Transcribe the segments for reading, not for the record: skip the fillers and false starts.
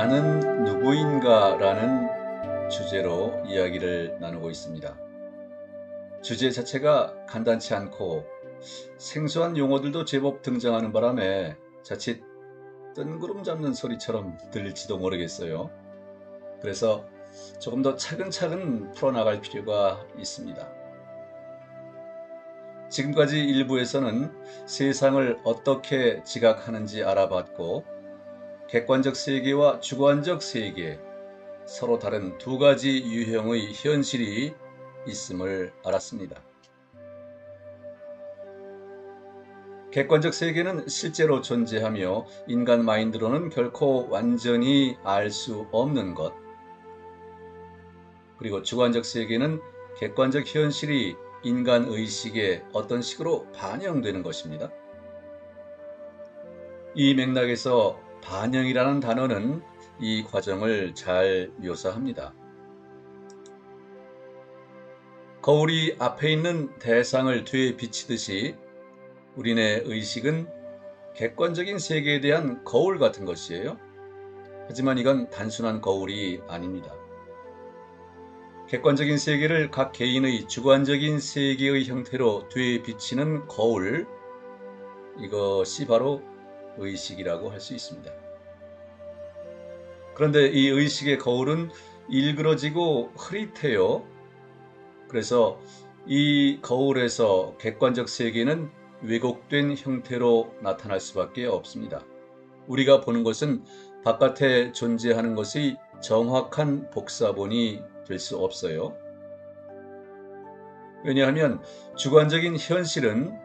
나는 누구인가 라는 주제로 이야기를 나누고 있습니다. 주제 자체가 간단치 않고 생소한 용어들도 제법 등장하는 바람에 자칫 뜬구름 잡는 소리처럼 들릴지도 모르겠어요. 그래서 조금 더 차근차근 풀어나갈 필요가 있습니다. 지금까지 일부에서는 세상을 어떻게 지각하는지 알아봤고, 객관적 세계와 주관적 세계, 서로 다른 두 가지 유형의 현실이 있음을 알았습니다. 객관적 세계는 실제로 존재하며 인간 마인드로는 결코 완전히 알 수 없는 것, 그리고 주관적 세계는 객관적 현실이 인간 의식에 어떤 식으로 반영되는 것입니다. 이 맥락에서 반영이라는 단어는 이 과정을 잘 묘사합니다. 거울이 앞에 있는 대상을 뒤에 비치듯이 우리네 의식은 객관적인 세계에 대한 거울 같은 것이에요. 하지만 이건 단순한 거울이 아닙니다. 객관적인 세계를 각 개인의 주관적인 세계의 형태로 뒤에 비치는 거울, 이것이 바로 의식이라고 할 수 있습니다. 그런데 이 의식의 거울은 일그러지고 흐릿해요. 그래서 이 거울에서 객관적 세계는 왜곡된 형태로 나타날 수밖에 없습니다. 우리가 보는 것은 바깥에 존재하는 것의 정확한 복사본이 될 수 없어요. 왜냐하면 주관적인 현실은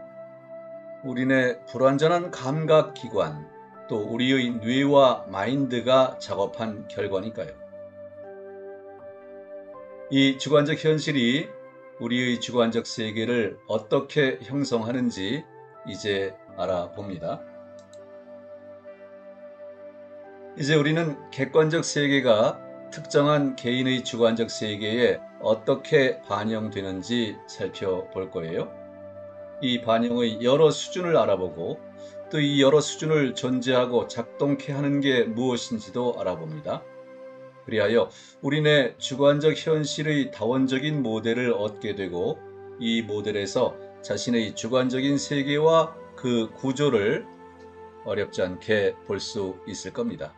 우리네 불완전한 감각기관, 또 우리의 뇌와 마인드가 작업한 결과니까요. 이 주관적 현실이 우리의 주관적 세계를 어떻게 형성하는지 이제 알아봅니다. 이제 우리는 객관적 세계가 특정한 개인의 주관적 세계에 어떻게 반영되는지 살펴볼 거예요. 이 반영의 여러 수준을 알아보고 또 이 여러 수준을 존재하고 작동케 하는 게 무엇인지도 알아봅니다. 그리하여 우리네 주관적 현실의 다원적인 모델을 얻게 되고 이 모델에서 자신의 주관적인 세계와 그 구조를 어렵지 않게 볼 수 있을 겁니다.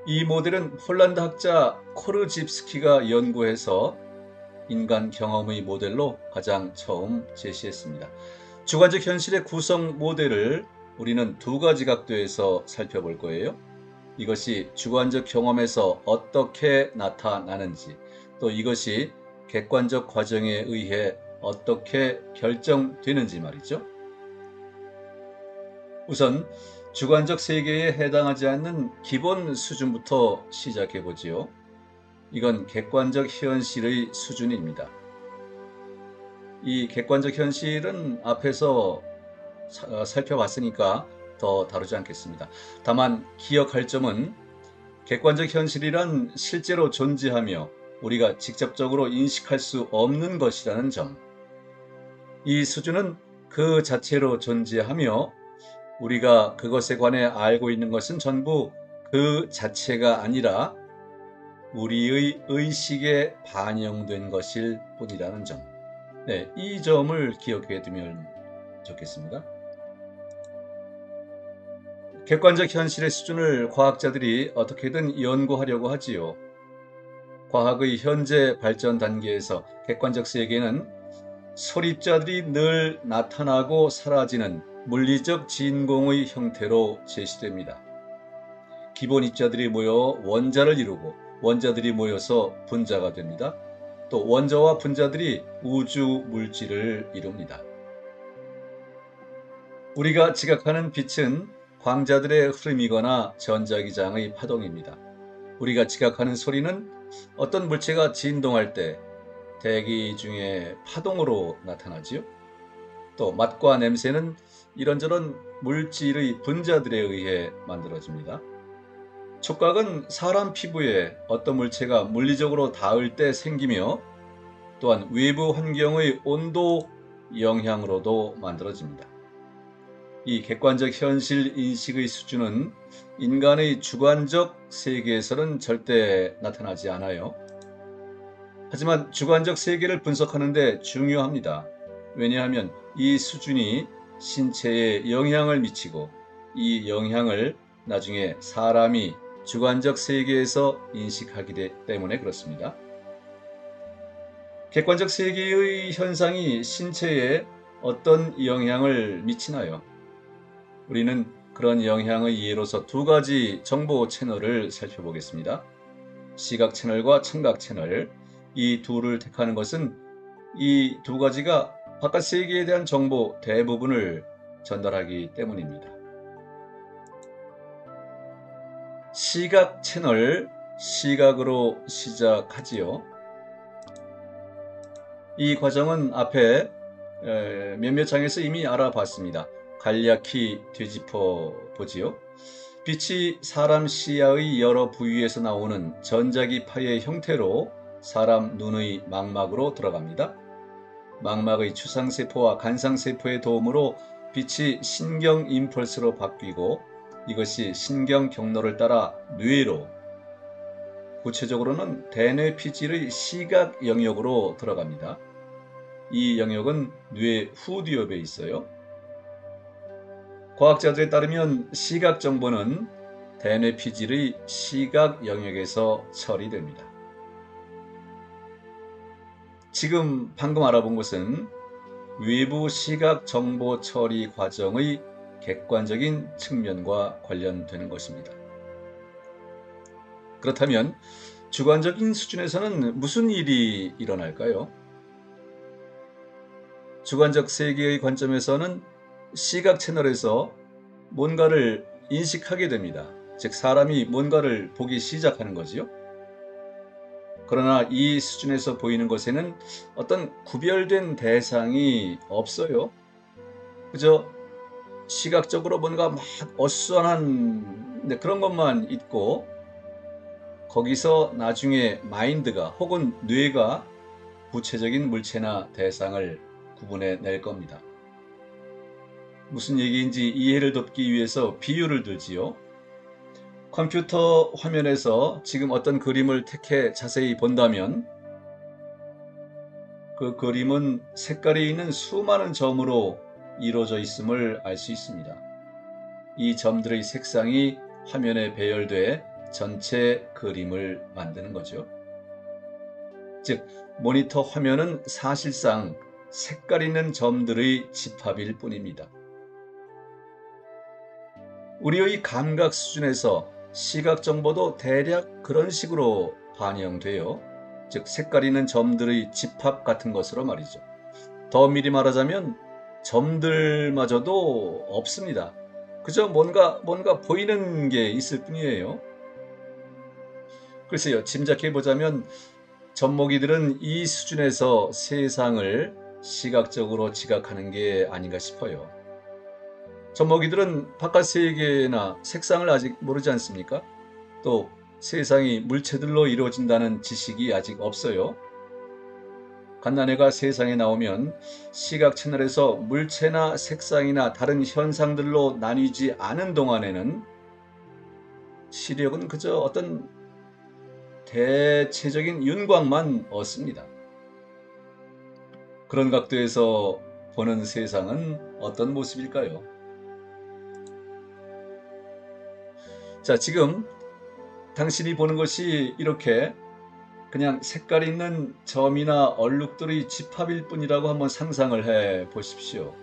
이 모델은 폴란드 학자 코르집스키가 연구해서 인간 경험의 모델로 가장 처음 제시했습니다. 주관적 현실의 구성 모델을 우리는 두 가지 각도에서 살펴볼 거예요. 이것이 주관적 경험에서 어떻게 나타나는지, 또 이것이 객관적 과정에 의해 어떻게 결정되는지 말이죠. 우선 주관적 세계에 해당하지 않는 기본 수준부터 시작해 보지요. 이건 객관적 현실의 수준입니다. 이 객관적 현실은 앞에서 살펴봤으니까 더 다루지 않겠습니다. 다만 기억할 점은 객관적 현실이란 실제로 존재하며 우리가 직접적으로 인식할 수 없는 것이라는 점. 이 수준은 그 자체로 존재하며 우리가 그것에 관해 알고 있는 것은 전부 그 자체가 아니라 우리의 의식에 반영된 것일 뿐이라는 점. 네, 이 점을 기억해 두면 좋겠습니다. 객관적 현실의 수준을 과학자들이 어떻게든 연구하려고 하지요. 과학의 현재 발전 단계에서 객관적 세계는 소립자들이 늘 나타나고 사라지는 물리적 진공의 형태로 제시됩니다. 기본 입자들이 모여 원자를 이루고 원자들이 모여서 분자가 됩니다. 또 원자와 분자들이 우주 물질을 이룹니다. 우리가 지각하는 빛은 광자들의 흐름이거나 전자기장의 파동입니다. 우리가 지각하는 소리는 어떤 물체가 진동할 때 대기 중에 파동으로 나타나지요. 또 맛과 냄새는 이런저런 물질의 분자들에 의해 만들어집니다. 촉각은 사람 피부에 어떤 물체가 물리적으로 닿을 때 생기며 또한 외부 환경의 온도 영향으로도 만들어집니다. 이 객관적 현실 인식의 수준은 인간의 주관적 세계에서는 절대 나타나지 않아요. 하지만 주관적 세계를 분석하는 데 중요합니다. 왜냐하면 이 수준이 신체에 영향을 미치고 이 영향을 나중에 사람이 주관적 세계에서 인식하기 때문에 그렇습니다. 객관적 세계의 현상이 신체에 어떤 영향을 미치나요? 우리는 그런 영향의 예로서 두 가지 정보 채널을 살펴보겠습니다. 시각 채널과 청각 채널, 이 둘을 택하는 것은 이 두 가지가 바깥 세계에 대한 정보 대부분을 전달하기 때문입니다. 시각 채널, 시각으로 시작하지요. 이 과정은 앞에 몇몇 장에서 이미 알아봤습니다. 간략히 되짚어 보지요. 빛이 사람 시야의 여러 부위에서 나오는 전자기파의 형태로 사람 눈의 망막으로 들어갑니다. 망막의 추상세포와 간상세포의 도움으로 빛이 신경 임펄스로 바뀌고 이것이 신경 경로를 따라 뇌로, 구체적으로는 대뇌 피질의 시각 영역으로 들어갑니다. 이 영역은 뇌 후두엽에 있어요. 과학자들에 따르면 시각 정보는 대뇌 피질의 시각 영역에서 처리됩니다. 지금 방금 알아본 것은 외부 시각 정보 처리 과정의 객관적인 측면과 관련되는 것입니다. 그렇다면 주관적인 수준에서는 무슨 일이 일어날까요? 주관적 세계의 관점에서는 시각 채널에서 뭔가를 인식하게 됩니다. 즉 사람이 뭔가를 보기 시작하는 거지요. 그러나 이 수준에서 보이는 것에는 어떤 구별된 대상이 없어요. 그저 시각적으로 뭔가 막 어수선한 그런 것만 있고 거기서 나중에 마인드가 혹은 뇌가 구체적인 물체나 대상을 구분해 낼 겁니다. 무슨 얘기인지 이해를 돕기 위해서 비유를 들지요. 컴퓨터 화면에서 지금 어떤 그림을 택해 자세히 본다면 그 그림은 색깔이 있는 수많은 점으로 이루어져 있음을 알 수 있습니다. 이 점들의 색상이 화면에 배열돼 전체 그림을 만드는 거죠. 즉, 모니터 화면은 사실상 색깔 있는 점들의 집합일 뿐입니다. 우리의 감각 수준에서 시각 정보도 대략 그런 식으로 반영돼요. 즉 색깔 있는 점들의 집합 같은 것으로 말이죠. 더 미리 말하자면 점들마저도 없습니다. 그저 뭔가 보이는 게 있을 뿐이에요. 글쎄요, 짐작해 보자면 젖먹이들은 이 수준에서 세상을 시각적으로 지각하는 게 아닌가 싶어요. 젖먹이들은 바깥 세계나 색상을 아직 모르지 않습니까? 또 세상이 물체들로 이루어진다는 지식이 아직 없어요. 갓난애가 세상에 나오면 시각 채널에서 물체나 색상이나 다른 현상들로 나뉘지 않은 동안에는 시력은 그저 어떤 대체적인 윤곽만 얻습니다. 그런 각도에서 보는 세상은 어떤 모습일까요? 자, 지금 당신이 보는 것이 이렇게 그냥 색깔 있는 점이나 얼룩들의 집합일 뿐이라고 한번 상상을 해 보십시오.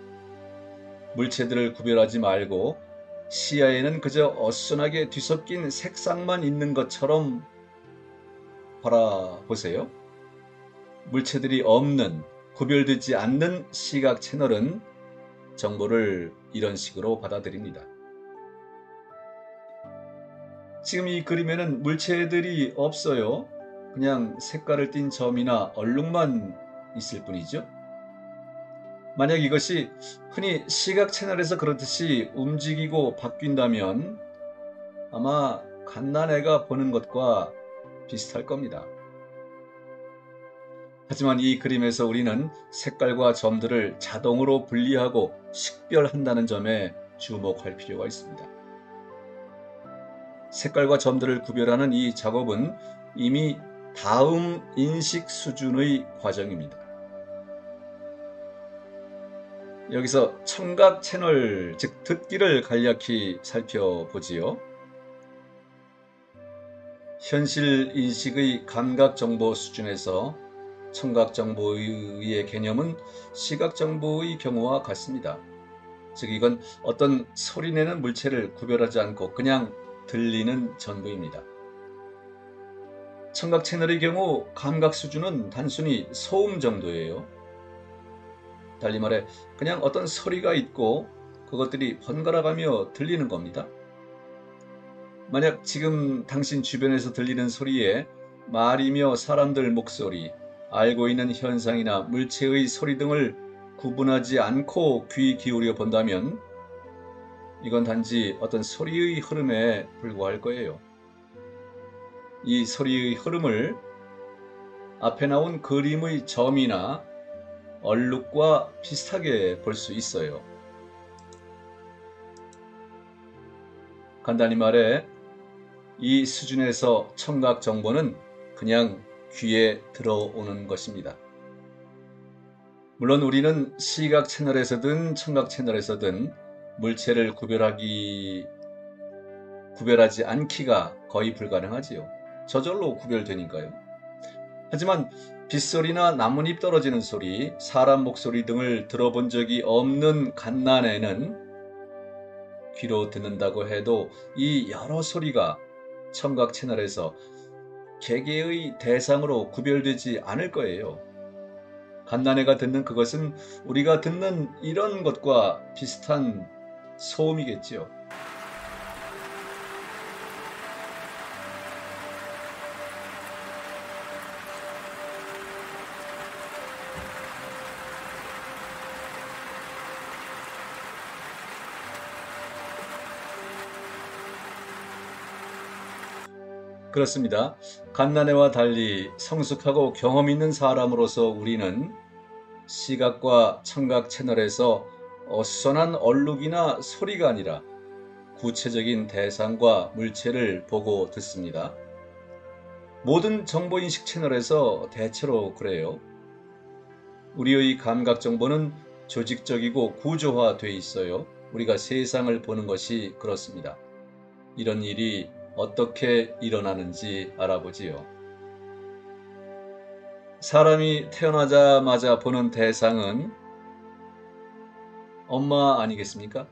물체들을 구별하지 말고 시야에는 그저 어수선하게 뒤섞인 색상만 있는 것처럼 바라보세요. 물체들이 없는, 구별되지 않는 시각 채널은 정보를 이런 식으로 받아들입니다. 지금 이 그림에는 물체들이 없어요. 그냥 색깔을 띤 점이나 얼룩만 있을 뿐이죠. 만약 이것이 흔히 시각 채널에서 그렇듯이 움직이고 바뀐다면 아마 갓난애가 보는 것과 비슷할 겁니다. 하지만 이 그림에서 우리는 색깔과 점들을 자동으로 분리하고 식별한다는 점에 주목할 필요가 있습니다. 색깔과 점들을 구별하는 이 작업은 이미 다음 인식 수준의 과정입니다. 여기서 청각 채널, 즉 듣기를 간략히 살펴보지요. 현실 인식의 감각 정보 수준에서 청각 정보의 개념은 시각 정보의 경우와 같습니다. 즉 이건 어떤 소리내는 물체를 구별하지 않고 그냥 들리는 전부입니다. 청각 채널의 경우 감각 수준은 단순히 소음 정도예요. 달리 말해 그냥 어떤 소리가 있고 그것들이 번갈아가며 들리는 겁니다. 만약 지금 당신 주변에서 들리는 소리에 말이며 사람들 목소리, 알고 있는 현상이나 물체의 소리 등을 구분하지 않고 귀 기울여 본다면 이건 단지 어떤 소리의 흐름에 불과할 거예요. 이 소리의 흐름을 앞에 나온 그림의 점이나 얼룩과 비슷하게 볼 수 있어요. 간단히 말해 이 수준에서 청각 정보는 그냥 귀에 들어오는 것입니다. 물론 우리는 시각 채널에서든 청각 채널에서든 물체를 구별하지 않기가 거의 불가능하지요. 저절로 구별되니까요. 하지만 빗소리나 나뭇잎 떨어지는 소리, 사람 목소리 등을 들어본 적이 없는 갓난애는 귀로 듣는다고 해도 이 여러 소리가 청각 채널에서 개개의 대상으로 구별되지 않을 거예요. 갓난애가 듣는 그것은 우리가 듣는 이런 것과 비슷한 소음이겠지요. 그렇습니다. 갓난애와 달리 성숙하고 경험 있는 사람으로서 우리는 시각과 청각 채널에서 어수선한 얼룩이나 소리가 아니라 구체적인 대상과 물체를 보고 듣습니다. 모든 정보인식 채널에서 대체로 그래요. 우리의 감각 정보는 조직적이고 구조화되어 있어요. 우리가 세상을 보는 것이 그렇습니다. 이런 일이 어떻게 일어나는지 알아보지요. 사람이 태어나자마자 보는 대상은 엄마 아니겠습니까?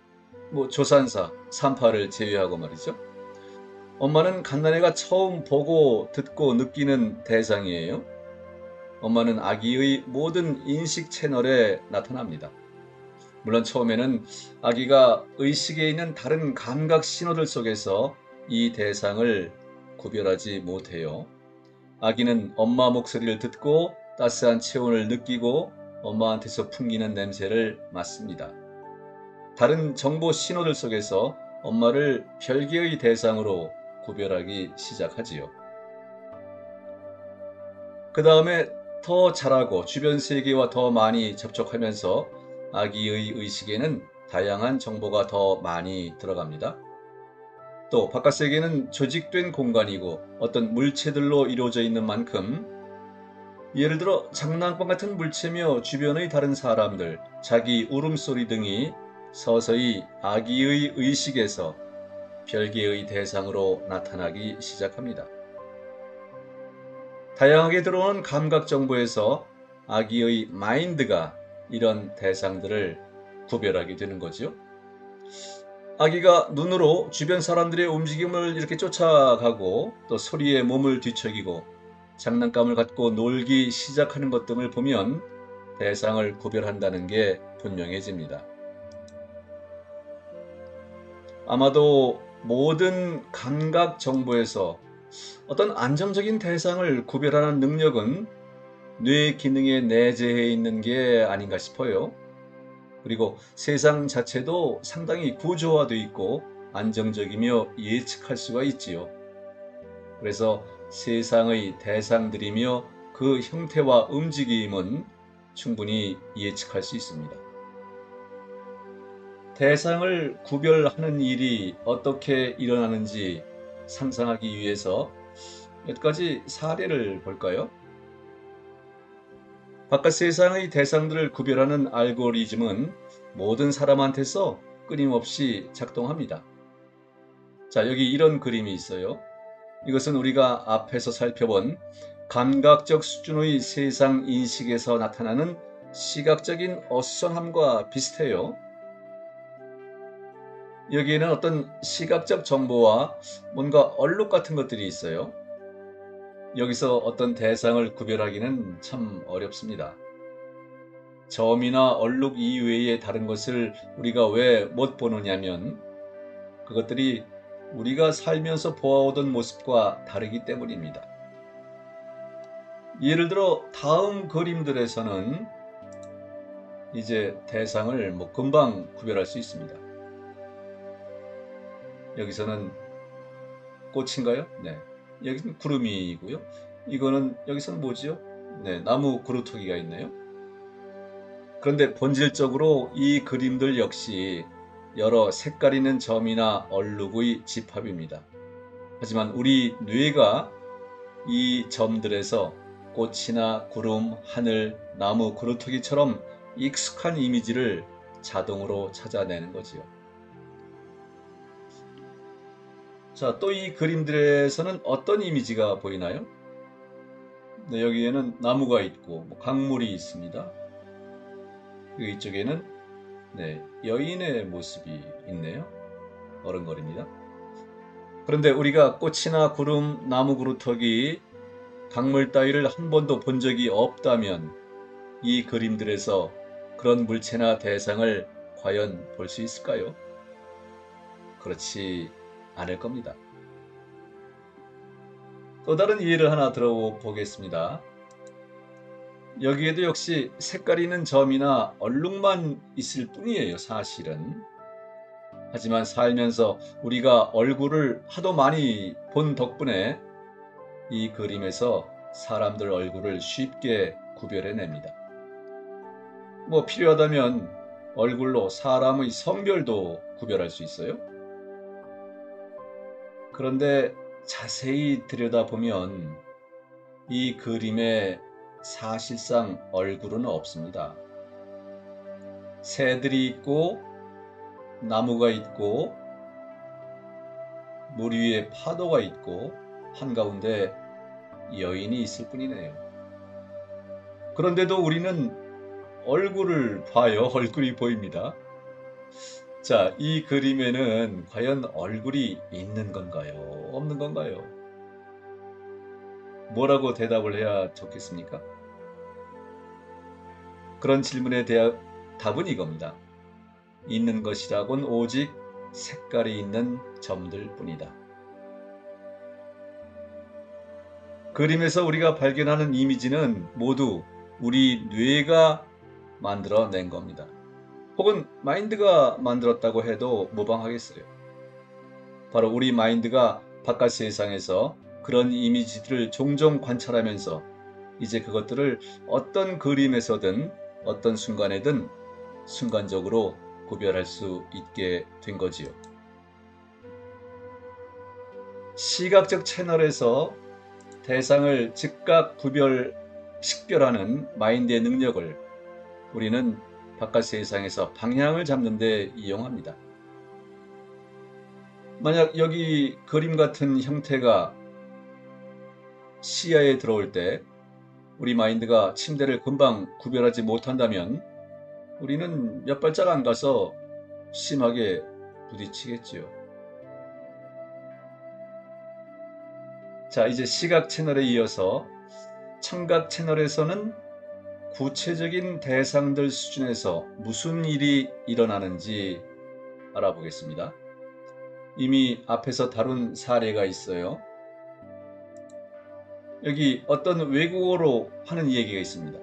조산사, 산파를 제외하고 말이죠. 엄마는 갓난애가 처음 보고 듣고 느끼는 대상이에요. 엄마는 아기의 모든 인식 채널에 나타납니다. 물론 처음에는 아기가 의식에 있는 다른 감각 신호들 속에서 이 대상을 구별하지 못해요. 아기는 엄마 목소리를 듣고 따스한 체온을 느끼고 엄마한테서 풍기는 냄새를 맡습니다. 다른 정보 신호들 속에서 엄마를 별개의 대상으로 구별하기 시작하지요. 그 다음에 더 자라고 주변 세계와 더 많이 접촉하면서 아기의 의식에는 다양한 정보가 더 많이 들어갑니다. 또 바깥 세계는 조직된 공간이고 어떤 물체들로 이루어져 있는 만큼 예를 들어 장난감 같은 물체며 주변의 다른 사람들, 자기 울음소리 등이 서서히 아기의 의식에서 별개의 대상으로 나타나기 시작합니다. 다양하게 들어오는 감각 정보에서 아기의 마인드가 이런 대상들을 구별하게 되는 거죠. 아기가 눈으로 주변 사람들의 움직임을 이렇게 쫓아가고 또 소리에 몸을 뒤척이고 장난감을 갖고 놀기 시작하는 것 등을 보면 대상을 구별한다는 게 분명해집니다. 아마도 모든 감각 정보에서 어떤 안정적인 대상을 구별하는 능력은 뇌 기능에 내재해 있는 게 아닌가 싶어요. 그리고 세상 자체도 상당히 구조화되어 있고 안정적이며 예측할 수가 있지요. 그래서 세상의 대상들이며 그 형태와 움직임은 충분히 예측할 수 있습니다. 대상을 구별하는 일이 어떻게 일어나는지 상상하기 위해서 몇 가지 사례를 볼까요? 바깥 세상의 대상들을 구별하는 알고리즘은 모든 사람한테서 끊임없이 작동합니다. 자, 여기 이런 그림이 있어요. 이것은 우리가 앞에서 살펴본 감각적 수준의 세상 인식에서 나타나는 시각적인 어수선함과 비슷해요. 여기에는 어떤 시각적 정보와 뭔가 얼룩 같은 것들이 있어요. 여기서 어떤 대상을 구별하기는 참 어렵습니다. 점이나 얼룩 이외의 다른 것을 우리가 왜 못 보느냐면 그것들이 우리가 살면서 보아오던 모습과 다르기 때문입니다. 예를 들어 다음 그림들에서는 이제 대상을 금방 구별할 수 있습니다. 여기서는 꽃인가요? 네. 여기는 구름이고요. 이거는 여기서는 뭐지요? 네, 나무 그루터기가 있네요. 그런데 본질적으로 이 그림들 역시 여러 색깔 있는 점이나 얼룩의 집합입니다. 하지만 우리 뇌가 이 점들에서 꽃이나 구름, 하늘, 나무 그루터기처럼 익숙한 이미지를 자동으로 찾아내는 거지요. 자, 또 이 그림들에서는 어떤 이미지가 보이나요? 네, 여기에는 나무가 있고 강물이 있습니다. 그리고 이쪽에는 네, 여인의 모습이 있네요. 어른거립니다. 그런데 우리가 꽃이나 구름, 나무 그루터기, 강물 따위를 한 번도 본 적이 없다면 이 그림들에서 그런 물체나 대상을 과연 볼 수 있을까요? 그렇지 않을 겁니다. 또 다른 예를 하나 들어보겠습니다. 여기에도 역시 색깔 있는 점이나 얼룩만 있을 뿐이에요, 사실은. 하지만 살면서 우리가 얼굴을 하도 많이 본 덕분에 이 그림에서 사람들 얼굴을 쉽게 구별해냅니다. 필요하다면 얼굴로 사람의 성별도 구별할 수 있어요. 그런데 자세히 들여다보면 이 그림에 사실상 얼굴은 없습니다. 새들이 있고 나무가 있고 물 위에 파도가 있고 한가운데 여인이 있을 뿐이네요. 그런데도 우리는 얼굴을 봐요. 얼굴이 보입니다. 자, 이 그림에는 과연 얼굴이 있는 건가요? 없는 건가요? 뭐라고 대답을 해야 좋겠습니까? 그런 질문에 대한 답은 이겁니다. 있는 것이라곤 오직 색깔이 있는 점들 뿐이다. 그림에서 우리가 발견하는 이미지는 모두 우리 뇌가 만들어낸 겁니다. 혹은 마인드가 만들었다고 해도 무방하겠어요. 바로 우리 마인드가 바깥 세상에서 그런 이미지들을 종종 관찰하면서 이제 그것들을 어떤 그림에서든 어떤 순간에든 순간적으로 구별할 수 있게 된 거지요. 시각적 채널에서 대상을 즉각 식별하는 마인드의 능력을 우리는 바깥 세상에서 방향을 잡는 데 이용합니다. 만약 여기 그림 같은 형태가 시야에 들어올 때 우리 마인드가 침대를 금방 구별하지 못한다면 우리는 몇 발짝 안 가서 심하게 부딪히겠지요. 자, 이제 시각 채널에 이어서 청각 채널에서는 구체적인 대상들 수준에서 무슨 일이 일어나는지 알아보겠습니다. 이미 앞에서 다룬 사례가 있어요. 여기 어떤 외국어로 하는 얘기가 있습니다.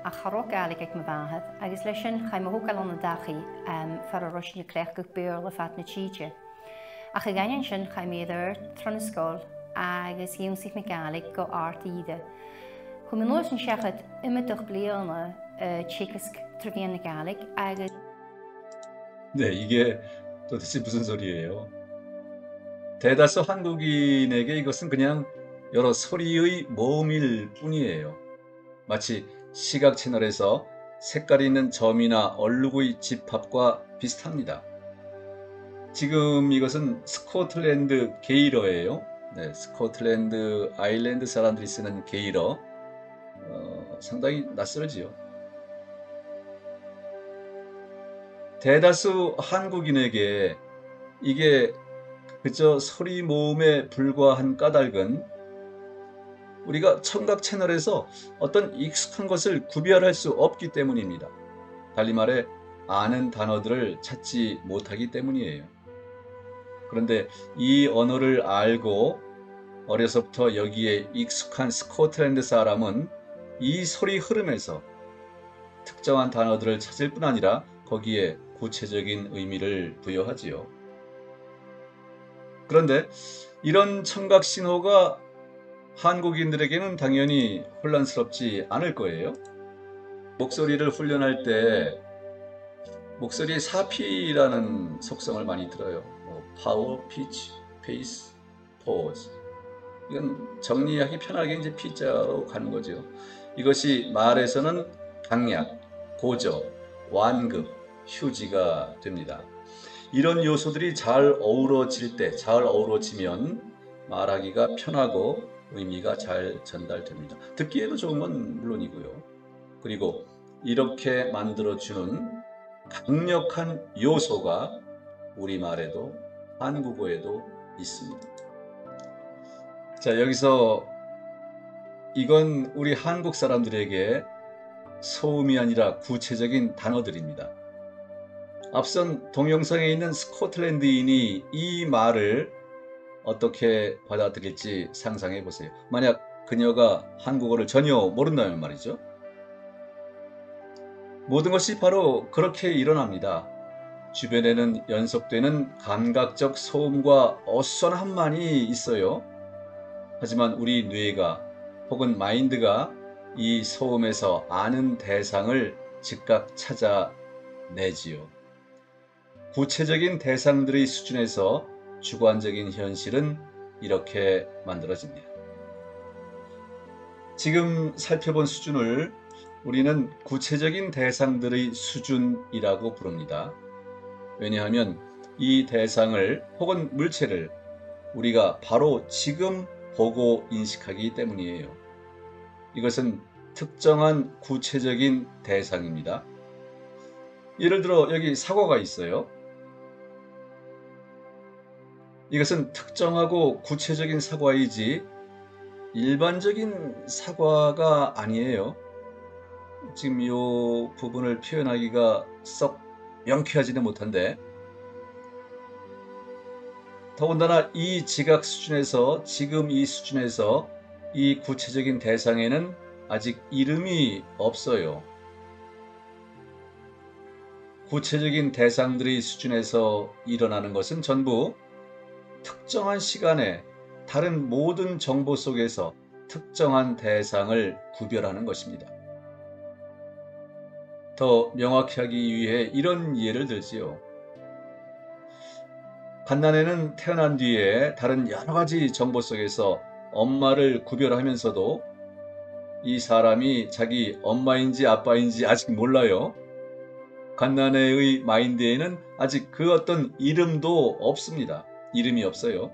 a charó galig ag mabáhad, agus lei sin chaimógal an dachaí far a roisin cléch go beorla fat na tíide. Ach a gaiin sin chaimiidir tronascóil agus dhéon sich me galig go art ide. Chum an nóir an seachad imimeach bliana chicas trevien na Gaelic agus 네, 이게 도대체 무슨 소리예요? 대다수 한국인에게 이것은 그냥 여러 소리의 모음일 뿐이에요. 마치 시각 채널에서 색깔 있는 점이나 얼룩의 집합과 비슷합니다. 지금 이것은 스코틀랜드 게일어예요. 네, 스코틀랜드 아일랜드 사람들이 쓰는 게일어. 상당히 낯설지요. 대다수 한국인에게 이게 그저 소리 모음에 불과한 까닭은 우리가 청각 채널에서 어떤 익숙한 것을 구별할 수 없기 때문입니다. 달리 말해 아는 단어들을 찾지 못하기 때문이에요. 그런데 이 언어를 알고 어려서부터 여기에 익숙한 스코틀랜드 사람은 이 소리 흐름에서 특정한 단어들을 찾을 뿐 아니라 거기에 구체적인 의미를 부여하지요. 그런데 이런 청각 신호가 한국인들에게는 당연히 혼란스럽지 않을 거예요. 목소리를 훈련할 때 목소리의 사피라는 속성을 많이 들어요. 파워, 피치, 페이스, 포즈. 이건 정리하기 편하게 이제 P자로 가는 거죠. 이것이 말에서는 강약, 고저, 완급, 휴지가 됩니다. 이런 요소들이 잘 어우러질 때, 잘 어우러지면 말하기가 편하고 의미가 잘 전달됩니다. 듣기에도 좋은 건 물론이고요. 그리고 이렇게 만들어주는 강력한 요소가 우리말에도 한국어에도 있습니다. 자, 여기서 이건 우리 한국 사람들에게 소음이 아니라 구체적인 단어들입니다. 앞선 동영상에 있는 스코틀랜드인이 이 말을 어떻게 받아들일지 상상해 보세요. 만약 그녀가 한국어를 전혀 모른다면 말이죠. 모든 것이 바로 그렇게 일어납니다. 주변에는 연속되는 감각적 소음과 어수선함만이 있어요. 하지만 우리 뇌가 혹은 마인드가 이 소음에서 아는 대상을 즉각 찾아내지요. 구체적인 대상들의 수준에서 주관적인 현실은 이렇게 만들어집니다. 지금 살펴본 수준을 우리는 구체적인 대상들의 수준이라고 부릅니다. 왜냐하면 이 대상을 혹은 물체를 우리가 바로 지금 보고 인식하기 때문이에요. 이것은 특정한 구체적인 대상입니다. 예를 들어 여기 사과가 있어요. 이것은 특정하고 구체적인 사과이지 일반적인 사과가 아니에요. 지금 이 부분을 표현하기가 썩 명쾌하지는 못한데, 더군다나 이 지각 수준에서, 지금 이 수준에서 이 구체적인 대상에는 아직 이름이 없어요. 구체적인 대상들의 수준에서 일어나는 것은 전부 특정한 시간에 다른 모든 정보 속에서 특정한 대상을 구별하는 것입니다. 더 명확히 하기 위해 이런 예를 들지요. 갓난애는 태어난 뒤에 다른 여러 가지 정보 속에서 엄마를 구별하면서도 이 사람이 자기 엄마인지 아빠인지 아직 몰라요. 갓난애의 마인드에는 아직 그 어떤 이름도 없습니다. 이름이 없어요.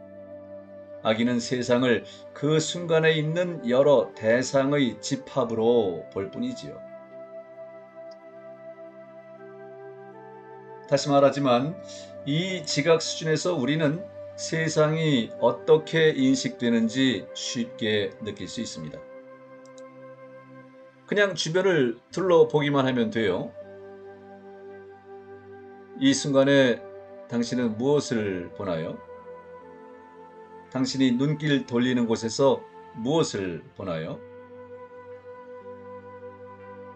아기는 세상을 그 순간에 있는 여러 대상의 집합으로 볼 뿐이지요. 다시 말하지만 이 지각 수준에서 우리는 세상이 어떻게 인식되는지 쉽게 느낄 수 있습니다. 그냥 주변을 둘러보기만 하면 돼요. 이 순간에 당신은 무엇을 보나요? 당신이 눈길 돌리는 곳에서 무엇을 보나요?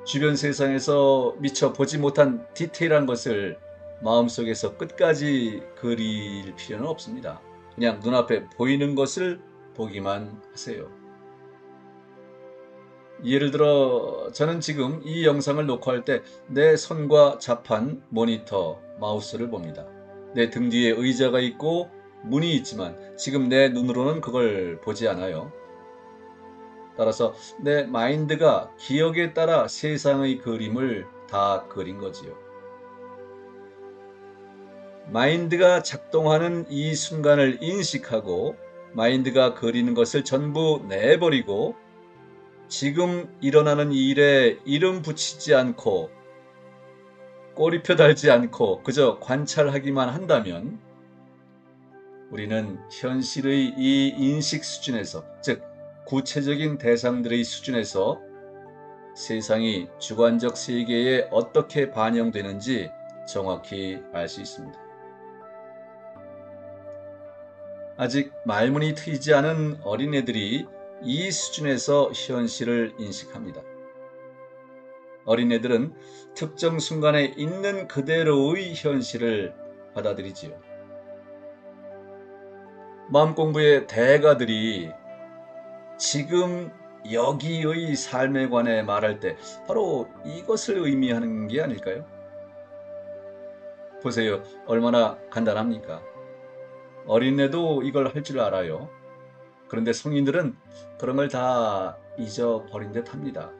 주변 세상에서 미처 보지 못한 디테일한 것을 마음속에서 끝까지 그릴 필요는 없습니다. 그냥 눈앞에 보이는 것을 보기만 하세요. 예를 들어 저는 지금 이 영상을 녹화할 때 내 손과 잡한, 모니터, 마우스를 봅니다. 내 등 뒤에 의자가 있고 문이 있지만 지금 내 눈으로는 그걸 보지 않아요. 따라서 내 마인드가 기억에 따라 세상의 그림을 다 그린 거지요. 마인드가 작동하는 이 순간을 인식하고 마인드가 그리는 것을 전부 내버리고 지금 일어나는 이 일에 이름 붙이지 않고 꼬리표 달지 않고 그저 관찰하기만 한다면 우리는 현실의 이 인식 수준에서, 즉 구체적인 대상들의 수준에서 세상이 주관적 세계에 어떻게 반영되는지 정확히 알 수 있습니다. 아직 말문이 트이지 않은 어린애들이 이 수준에서 현실을 인식합니다. 어린애들은 특정 순간에 있는 그대로의 현실을 받아들이지요. 마음공부의 대가들이 지금 여기의 삶에 관해 말할 때 바로 이것을 의미하는 게 아닐까요? 보세요. 얼마나 간단합니까? 어린애도 이걸 할 줄 알아요. 그런데 성인들은 그런 걸 다 잊어버린 듯 합니다.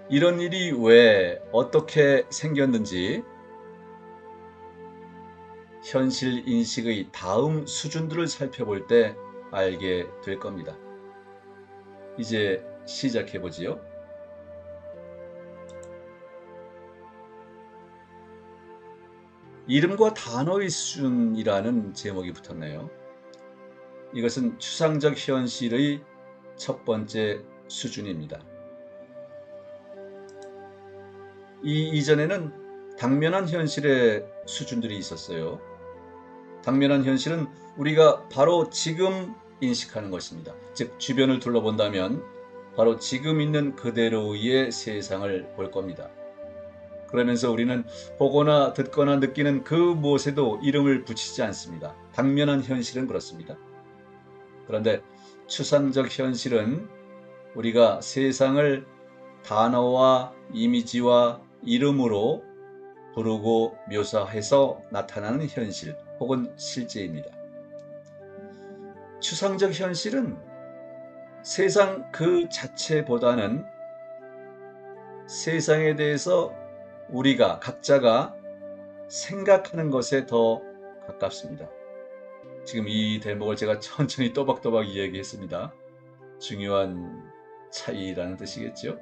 이런 일이 왜 어떻게 생겼는지 현실 인식의 다음 수준들을 살펴볼 때 알게 될 겁니다. 이제 시작해 보지요. 이름과 단어의 수준이라는 제목이 붙었네요. 이것은 추상적 현실의 첫 번째 수준입니다. 이 이전에는 당면한 현실의 수준들이 있었어요. 당면한 현실은 우리가 바로 지금 인식하는 것입니다. 즉 주변을 둘러본다면 바로 지금 있는 그대로의 세상을 볼 겁니다. 그러면서 우리는 보거나 듣거나 느끼는 그 무엇에도 이름을 붙이지 않습니다. 당면한 현실은 그렇습니다. 그런데 추상적 현실은 우리가 세상을 단어와 이미지와 이름으로 부르고 묘사해서 나타나는 현실 혹은 실제입니다. 추상적 현실은 세상 그 자체보다는 세상에 대해서 우리가 각자가 생각하는 것에 더 가깝습니다. 지금 이 대목을 제가 천천히 또박또박 이야기했습니다. 중요한 차이라는 뜻이겠죠.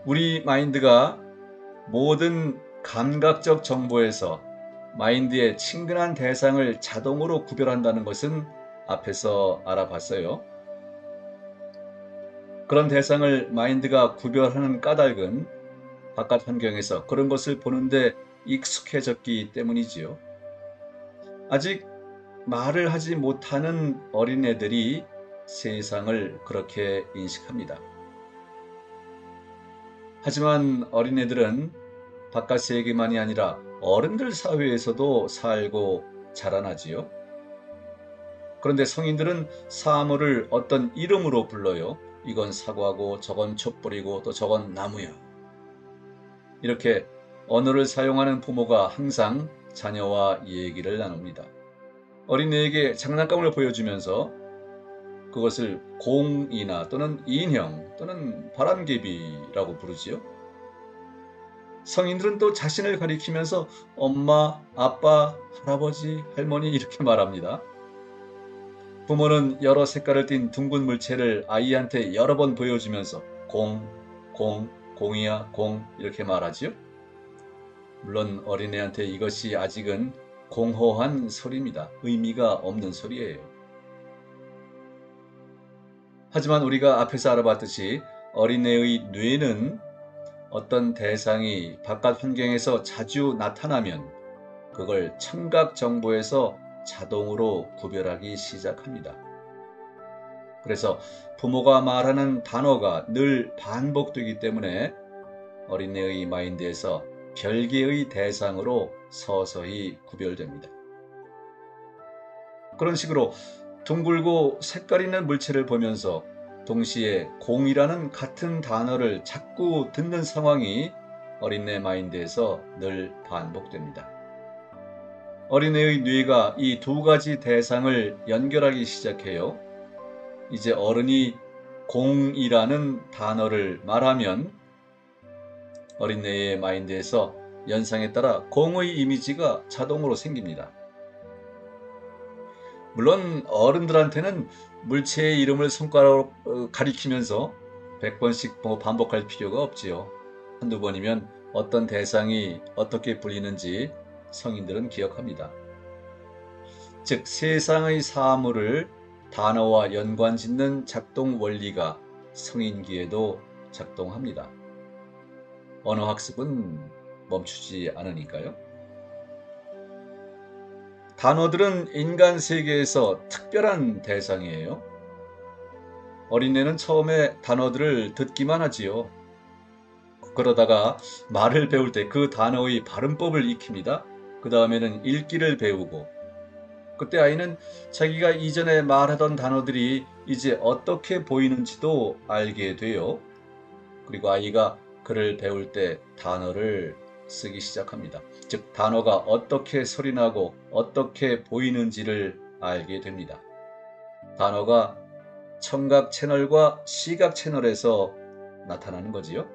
우리 마인드가 모든 감각적 정보에서 마인드의 친근한 대상을 자동으로 구별한다는 것은 앞에서 알아봤어요. 그런 대상을 마인드가 구별하는 까닭은 바깥 환경에서 그런 것을 보는데 익숙해졌기 때문이지요. 아직 말을 하지 못하는 어린애들이 세상을 그렇게 인식합니다. 하지만 어린애들은 바깥 세계만이 아니라 어른들 사회에서도 살고 자라나지요. 그런데 성인들은 사물을 어떤 이름으로 불러요. 이건 사과고 저건 촛불이고 또 저건 나무야. 이렇게 언어를 사용하는 부모가 항상 자녀와 얘기를 나눕니다. 어린애에게 장난감을 보여주면서 그것을 공이나 또는 인형 또는 바람개비라고 부르지요. 성인들은 또 자신을 가리키면서 엄마, 아빠, 할아버지, 할머니 이렇게 말합니다. 부모는 여러 색깔을 띤 둥근 물체를 아이한테 여러 번 보여주면서 공이야, 공 이렇게 말하지요. 물론 어린애한테 이것이 아직은 공허한 소리입니다. 의미가 없는 소리예요. 하지만 우리가 앞에서 알아봤듯이 어린애의 뇌는 어떤 대상이 바깥 환경에서 자주 나타나면 그걸 청각 정보에서 자동으로 구별하기 시작합니다. 그래서 부모가 말하는 단어가 늘 반복되기 때문에 어린애의 마인드에서 별개의 대상으로 서서히 구별됩니다. 그런 식으로 둥글고 색깔 있는 물체를 보면서 동시에 공이라는 같은 단어를 자꾸 듣는 상황이 어린애 마인드에서 늘 반복됩니다. 어린애의 뇌가 이 두 가지 대상을 연결하기 시작해요. 이제 어른이 공이라는 단어를 말하면 어린애의 마인드에서 연상에 따라 공의 이미지가 자동으로 생깁니다. 물론 어른들한테는 물체의 이름을 손가락으로 가리키면서 100번씩 반복할 필요가 없지요. 한두 번이면 어떤 대상이 어떻게 불리는지 성인들은 기억합니다. 즉 세상의 사물을 단어와 연관짓는 작동 원리가 성인기에도 작동합니다. 언어학습은 멈추지 않으니까요. 단어들은 인간 세계에서 특별한 대상이에요. 어린애는 처음에 단어들을 듣기만 하지요. 그러다가 말을 배울 때 그 단어의 발음법을 익힙니다. 그 다음에는 읽기를 배우고, 그때 아이는 자기가 이전에 말하던 단어들이 이제 어떻게 보이는지도 알게 돼요. 그리고 아이가 글을 배울 때 단어를 쓰기 시작합니다. 즉 단어가 어떻게 소리나고 어떻게 보이는지를 알게 됩니다. 단어가 청각 채널과 시각 채널에서 나타나는 거지요.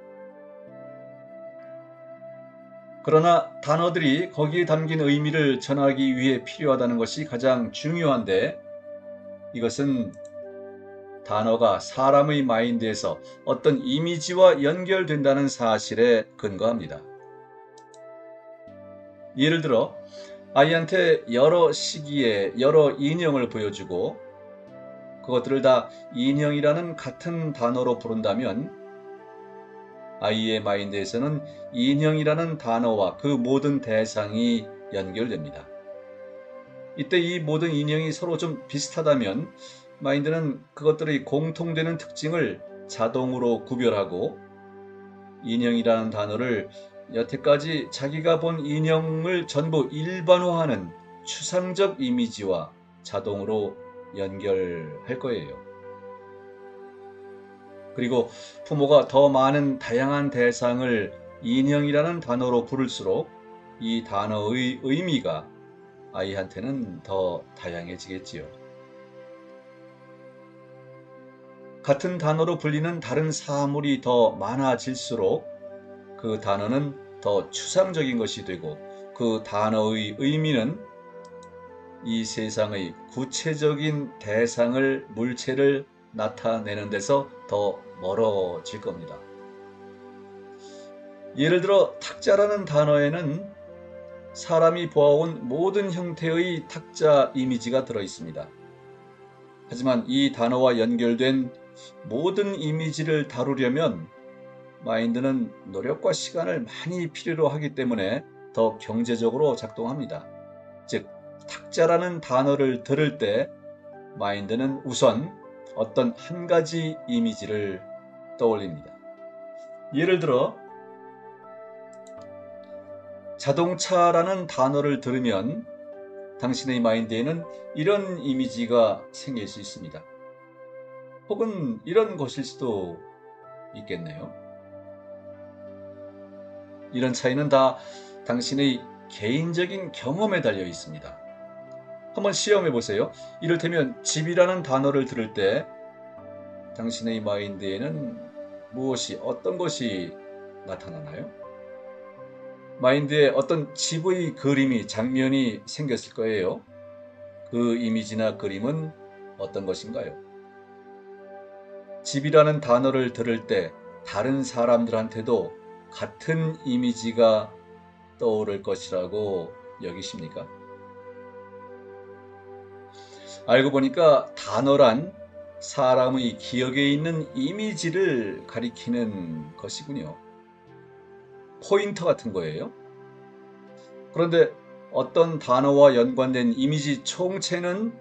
그러나 단어들이 거기에 담긴 의미를 전하기 위해 필요하다는 것이 가장 중요한데, 이것은 단어가 사람의 마인드에서 어떤 이미지와 연결된다는 사실에 근거합니다. 예를 들어 아이한테 여러 시기에 여러 인형을 보여주고 그것들을 다 인형이라는 같은 단어로 부른다면 아이의 마인드에서는 인형이라는 단어와 그 모든 대상이 연결됩니다. 이때 이 모든 인형이 서로 좀 비슷하다면 마인드는 그것들의 공통되는 특징을 자동으로 구별하고 인형이라는 단어를 여태까지 자기가 본 인형을 전부 일반화하는 추상적 이미지와 자동으로 연결할 거예요. 그리고 부모가 더 많은 다양한 대상을 인형이라는 단어로 부를수록 이 단어의 의미가 아이한테는 더 다양해지겠지요. 같은 단어로 불리는 다른 사물이 더 많아질수록 그 단어는 더 추상적인 것이 되고 그 단어의 의미는 이 세상의 구체적인 대상을, 물체를 나타내는 데서 더 멀어질 겁니다. 예를 들어 탁자라는 단어에는 사람이 보아온 모든 형태의 탁자 이미지가 들어 있습니다. 하지만 이 단어와 연결된 모든 이미지를 다루려면 마인드는 노력과 시간을 많이 필요로 하기 때문에 더 경제적으로 작동합니다. 즉, 탁자라는 단어를 들을 때 마인드는 우선 어떤 한 가지 이미지를 떠올립니다. 예를 들어 자동차라는 단어를 들으면 당신의 마인드에는 이런 이미지가 생길 수 있습니다. 혹은 이런 것일 수도 있겠네요. 이런 차이는 다 당신의 개인적인 경험에 달려 있습니다. 한번 시험해 보세요. 이를테면 집이라는 단어를 들을 때 당신의 마인드에는 어떤 것이 나타나나요? 마인드에 어떤 집의 그림이, 장면이 생겼을 거예요. 그 이미지나 그림은 어떤 것인가요? 집이라는 단어를 들을 때 다른 사람들한테도 같은 이미지가 떠오를 것이라고 여기십니까? 알고 보니까 단어란 사람의 기억에 있는 이미지를 가리키는 것이군요. 포인터 같은 거예요. 그런데 어떤 단어와 연관된 이미지 총체는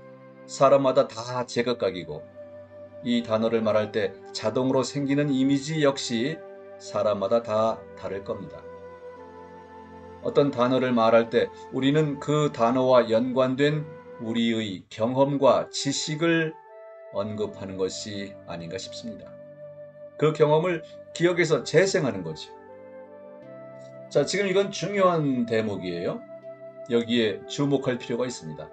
사람마다 다 제각각이고 이 단어를 말할 때 자동으로 생기는 이미지 역시 사람마다 다 다를 겁니다. 어떤 단어를 말할 때 우리는 그 단어와 연관된 우리의 경험과 지식을 언급하는 것이 아닌가 싶습니다. 그 경험을 기억에서 재생하는 거죠. 자, 지금 이건 중요한 대목이에요. 여기에 주목할 필요가 있습니다.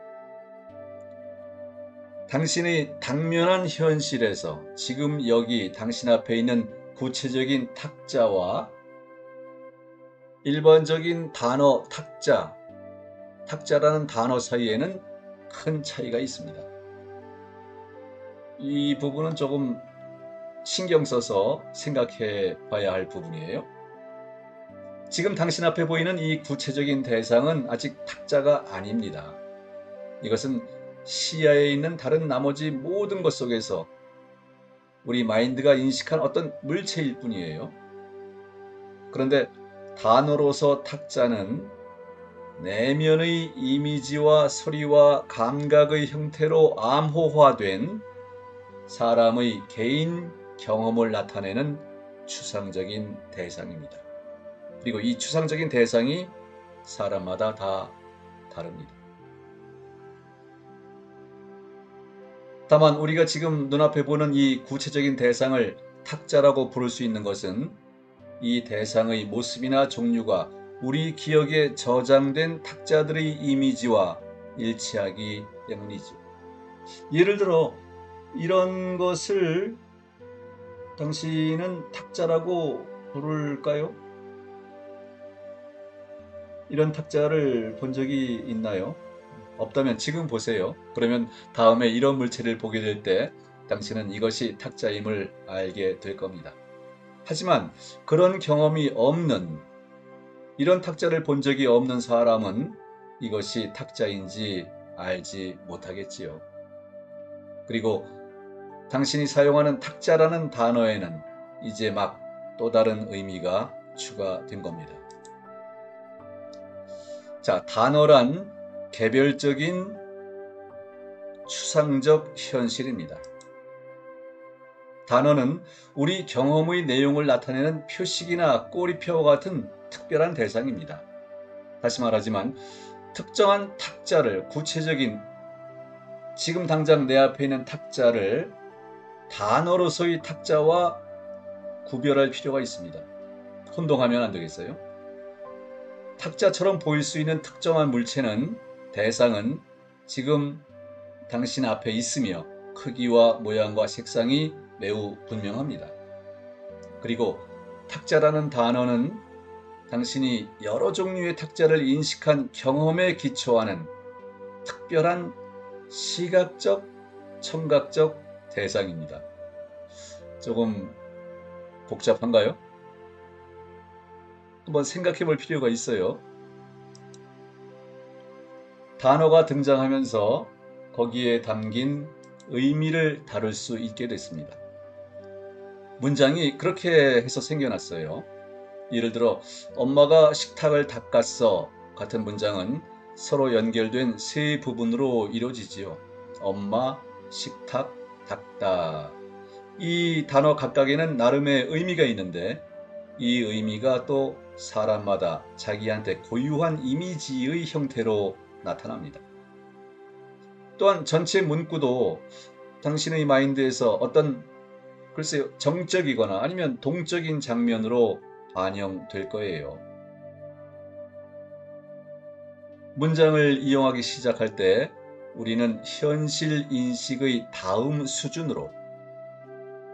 당신의 당면한 현실에서 지금 여기 당신 앞에 있는 구체적인 탁자와 일반적인 단어 탁자라는 단어 사이에는 큰 차이가 있습니다. 이 부분은 조금 신경 써서 생각해 봐야 할 부분이에요. 지금 당신 앞에 보이는 이 구체적인 대상은 아직 탁자가 아닙니다. 이것은 시야에 있는 다른 나머지 모든 것 속에서 우리 마인드가 인식한 어떤 물체일 뿐이에요. 그런데 단어로서 탁자는 내면의 이미지와 소리와 감각의 형태로 암호화된 사람의 개인 경험을 나타내는 추상적인 대상입니다. 그리고 이 추상적인 대상이 사람마다 다 다릅니다. 다만 우리가 지금 눈앞에 보는 이 구체적인 대상을 탁자라고 부를 수 있는 것은 이 대상의 모습이나 종류가 우리 기억에 저장된 탁자들의 이미지와 일치하기 때문이죠. 예를 들어 이런 것을 당신은 탁자라고 부를까요? 이런 탁자를 본 적이 있나요? 없다면 지금 보세요. 그러면 다음에 이런 물체를 보게 될 때 당신은 이것이 탁자임을 알게 될 겁니다. 하지만 그런 경험이 없는, 이런 탁자를 본 적이 없는 사람은 이것이 탁자인지 알지 못하겠지요. 그리고 당신이 사용하는 탁자라는 단어에는 이제 막 또 다른 의미가 추가된 겁니다. 자, 단어란 개별적인 추상적 현실입니다. 단어는 우리 경험의 내용을 나타내는 표식이나 꼬리표와 같은 특별한 대상입니다. 다시 말하지만 특정한 탁자를, 구체적인 지금 당장 내 앞에 있는 탁자를 단어로서의 탁자와 구별할 필요가 있습니다. 혼동하면 안 되겠어요? 탁자처럼 보일 수 있는 특정한 물체는, 대상은 지금 당신 앞에 있으며 크기와 모양과 색상이 매우 분명합니다. 그리고 탁자라는 단어는 당신이 여러 종류의 탁자를 인식한 경험에 기초하는 특별한 시각적, 청각적 대상입니다. 조금 복잡한가요? 한번 생각해 볼 필요가 있어요. 단어가 등장하면서 거기에 담긴 의미를 다룰 수 있게 됐습니다. 문장이 그렇게 해서 생겨났어요. 예를 들어 엄마가 식탁을 닦았어 같은 문장은 서로 연결된 세 부분으로 이루어지지요. 엄마, 식탁, 닦다. 이 단어 각각에는 나름의 의미가 있는데 이 의미가 또 사람마다 자기한테 고유한 이미지의 형태로 나타납니다. 또한 전체 문구도 당신의 마인드에서 어떤, 글쎄요, 정적이거나 아니면 동적인 장면으로 반영될 거예요. 문장을 이용하기 시작할 때 우리는 현실 인식의 다음 수준으로,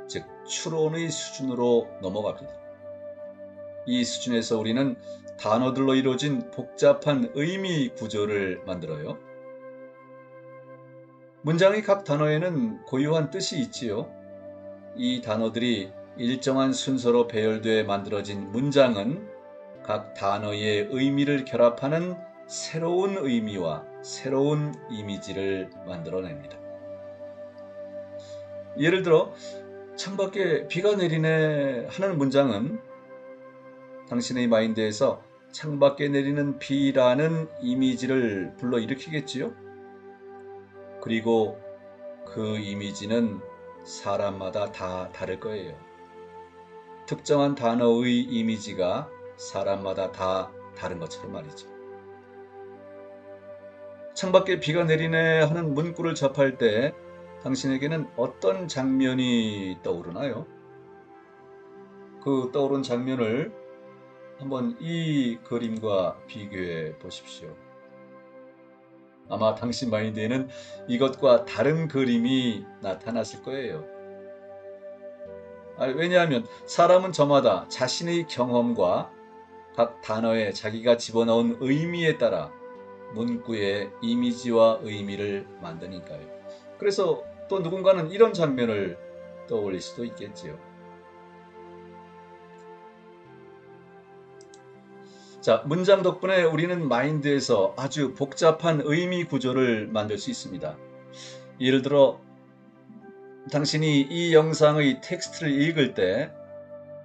즉 추론의 수준으로 넘어갑니다. 이 수준에서 우리는 단어들로 이루어진 복잡한 의미 구조를 만들어요. 문장의 각 단어에는 고유한 뜻이 있지요. 이 단어들이 일정한 순서로 배열돼 만들어진 문장은 각 단어의 의미를 결합하는 새로운 의미와 새로운 이미지를 만들어냅니다. 예를 들어 창밖에 비가 내리네 하는 문장은 당신의 마인드에서 창밖에 내리는 비라는 이미지를 불러일으키겠지요. 그리고 그 이미지는 사람마다 다 다를 거예요. 특정한 단어의 이미지가 사람마다 다 다른 것처럼 말이죠. 창밖에 비가 내리네 하는 문구를 접할 때 당신에게는 어떤 장면이 떠오르나요? 그 떠오른 장면을 한번 이 그림과 비교해 보십시오. 아마 당신 마인드에는 이것과 다른 그림이 나타났을 거예요. 왜냐하면 사람은 저마다 자신의 경험과 각 단어에 자기가 집어넣은 의미에 따라 문구의 이미지와 의미를 만드니까요. 그래서 또 누군가는 이런 장면을 떠올릴 수도 있겠지요. 자, 문장 덕분에 우리는 마인드에서 아주 복잡한 의미 구조를 만들 수 있습니다. 예를 들어 당신이 이 영상의 텍스트를 읽을 때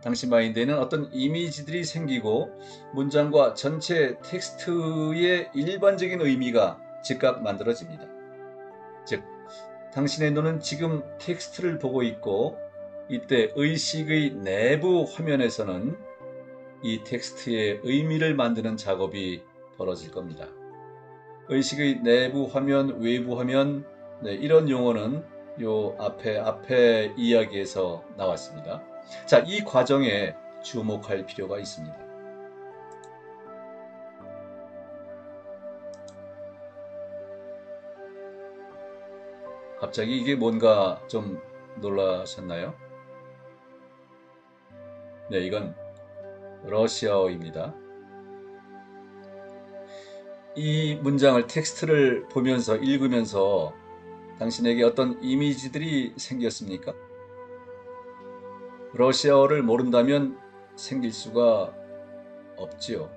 당신 마인드에는 어떤 이미지들이 생기고 문장과 전체 텍스트의 일반적인 의미가 즉각 만들어집니다. 즉, 당신의 눈은 지금 텍스트를 보고 있고 이때 의식의 내부 화면에서는 이 텍스트의 의미를 만드는 작업이 벌어질 겁니다. 의식의 내부 화면, 외부 화면, 이런 용어는 요 앞에 이야기에서 나왔습니다. 자, 이 과정에 주목할 필요가 있습니다. 갑자기 이게 뭔가 좀 놀라셨나요? 네, 이건 러시아어입니다. 이 문장을 텍스트를 보면서 읽으면서 당신에게 어떤 이미지들이 생겼습니까? 러시아어를 모른다면 생길 수가 없지요.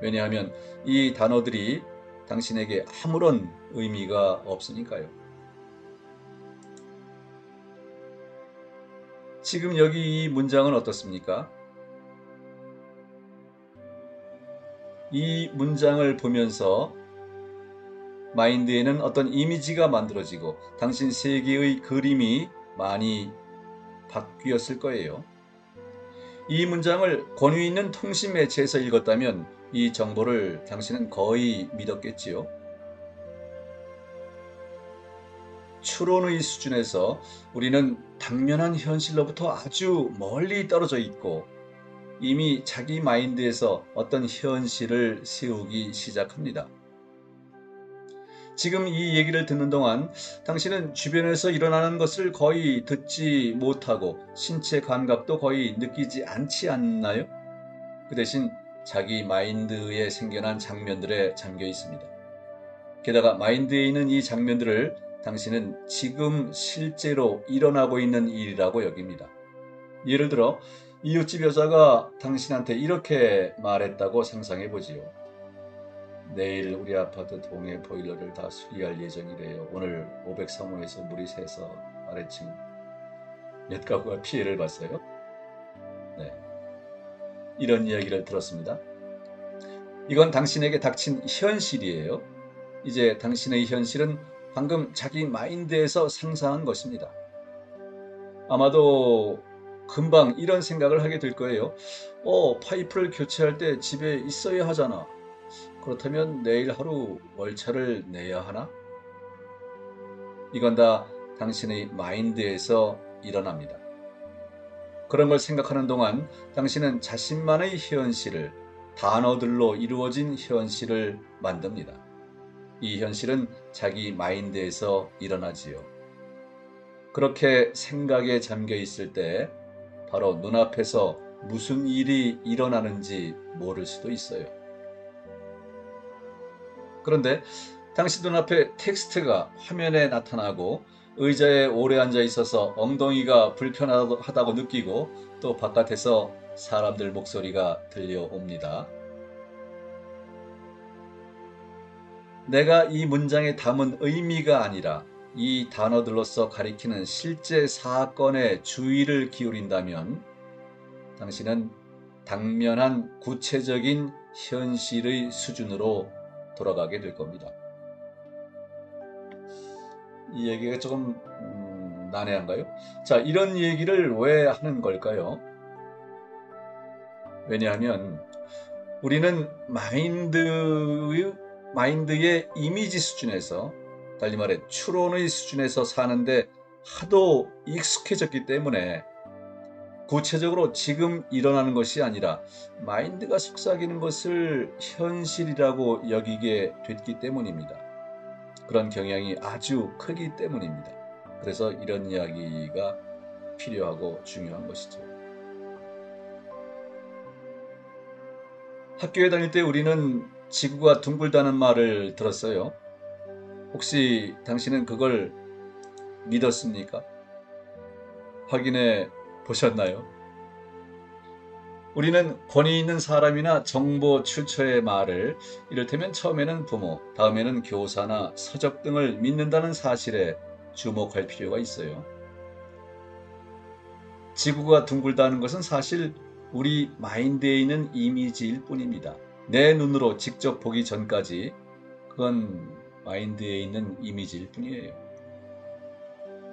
왜냐하면 이 단어들이 당신에게 아무런 의미가 없으니까요. 지금 여기 이 문장은 어떻습니까? 이 문장을 보면서 마인드에는 어떤 이미지가 만들어지고 당신 세계의 그림이 많이 바뀌었을 거예요. 이 문장을 권위 있는 통신 매체에서 읽었다면 이 정보를 당신은 거의 믿었겠지요. 추론의 수준에서 우리는 당면한 현실로부터 아주 멀리 떨어져 있고 이미 자기 마인드에서 어떤 현실을 세우기 시작합니다. 지금 이 얘기를 듣는 동안 당신은 주변에서 일어나는 것을 거의 듣지 못하고 신체 감각도 거의 느끼지 않지 않나요? 그 대신 자기 마인드에 생겨난 장면들에 잠겨 있습니다. 게다가 마인드에 있는 이 장면들을 당신은 지금 실제로 일어나고 있는 일이라고 여깁니다. 예를 들어 이웃집 여자가 당신한테 이렇게 말했다고 상상해 보지요. 내일 우리 아파트 동해 보일러를 다 수리할 예정이래요. 오늘 503호에서 물이 새서 아래층 몇 가구가 피해를 봤어요. 네, 이런 이야기를 들었습니다. 이건 당신에게 닥친 현실이에요. 이제 당신의 현실은 방금 자기 마인드에서 상상한 것입니다. 아마도 금방 이런 생각을 하게 될 거예요. 파이프를 교체할 때 집에 있어야 하잖아. 그렇다면 내일 하루 월차를 내야 하나? 이건 다 당신의 마인드에서 일어납니다. 그런 걸 생각하는 동안 당신은 자신만의 현실을, 단어들로 이루어진 현실을 만듭니다. 이 현실은 자기 마인드에서 일어나지요. 그렇게 생각에 잠겨 있을 때 바로 눈앞에서 무슨 일이 일어나는지 모를 수도 있어요. 그런데 당신 눈앞에 텍스트가 화면에 나타나고 의자에 오래 앉아 있어서 엉덩이가 불편하다고 느끼고 또 바깥에서 사람들 목소리가 들려옵니다. 내가 이 문장에 담은 의미가 아니라 이 단어들로서 가리키는 실제 사건에 주의를 기울인다면 당신은 당면한 구체적인 현실의 수준으로 돌아가게 될 겁니다. 이 얘기가 조금 난해한가요? 자, 이런 얘기를 왜 하는 걸까요? 왜냐하면 우리는 마인드의 이미지 수준에서 달리 말해 추론의 수준에서 사는데 하도 익숙해졌기 때문에 구체적으로 지금 일어나는 것이 아니라 마인드가 속삭이는 것을 현실이라고 여기게 됐기 때문입니다. 그런 경향이 아주 크기 때문입니다. 그래서 이런 이야기가 필요하고 중요한 것이죠. 학교에 다닐 때 우리는 지구가 둥글다는 말을 들었어요. 혹시 당신은 그걸 믿었습니까? 확인해 보셨나요? 우리는 권위 있는 사람이나 정보 출처의 말을 이를테면 처음에는 부모, 다음에는 교사나 서적 등을 믿는다는 사실에 주목할 필요가 있어요. 지구가 둥글다는 것은 사실 우리 마인드에 있는 이미지일 뿐입니다. 내 눈으로 직접 보기 전까지 그건 마인드에 있는 이미지일 뿐이에요.